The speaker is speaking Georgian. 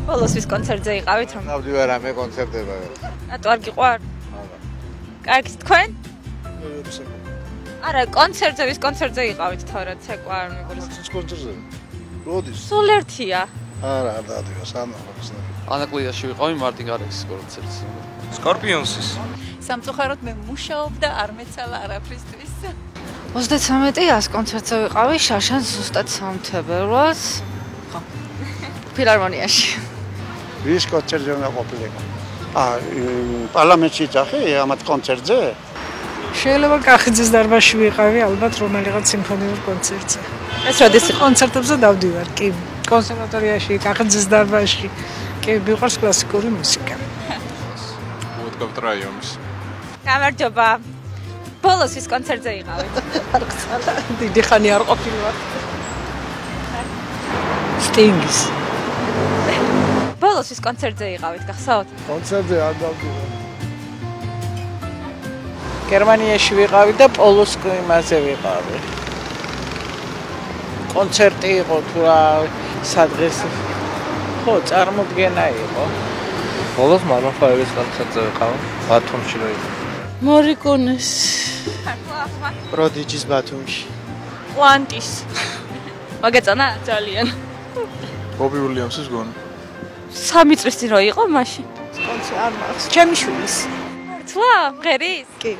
ბოლოს ვის კონცერტზე იყავით რომ? ნამდვილად რამე კონცერტება. რატო არ გიყვარ? კარგი თქვენ? არა, კონცერტზე ვის კონცერტზე იყავით თორე ცეკვა არ მეგონის. კონცერტზე. როდის? სულ ერთია. არა, არ დაადგა სანამ. ანაკლიაში ვიყავი მარტინ გარექსის კონცერტზე. სკორპიონსის. სამწუხაროდ მე მუშაობ და არ მეცალა არაფრისთვის. 33-100 კონცერტზე ვიყავი შაშან ზუსტად სამთებერვალს. ხო. ფილარმონიაში. ვის კონცერტზე უნდა ყოფილიყო? პარლამენტში ძახი ამათ კონცერტზე? შეიძლება კახიძის დარბაზში ვიყავი ალბათ რომელიღაც სიმფონიურ კონცერტზე. ეს როდის იყო? კონცერტებზე დავდივარ, კი, კონსერვატორიაში, კახიძის დარბაზში. კი, მიყვარს კლასიკური მუსიკა. მოვდგავთ რაიონის. გამარჯობა. ბოლოს ვის კონცერტზე იყავით? არ გცალა, დიდი ხანი არ ყოფილვარ. სტინგის. ბოლოს ვის კონცერტზე იყავით, გახსოვთ? კონცერტზე არ დავდივარ. გერმანიაში ვიყავი და პოლოს იმაზე ვიყავი. კონცერტი იყო თუ რა სადღეს ხო წარმოდგენა იყო. ბოლოს მამაფაევის კონცერტზე ვიყავი, ბათუმში რო იყო. მორიკონეს. პროდიჯის ბათუმში. კვანტის. მაგეწანა ძალიან. ბობი უილიამსის გონი. 3 წლის წინ რო იყო მაშინ. კონცერტი არ მახს, ჩემი შვილის. მართლა? ღერის? კი.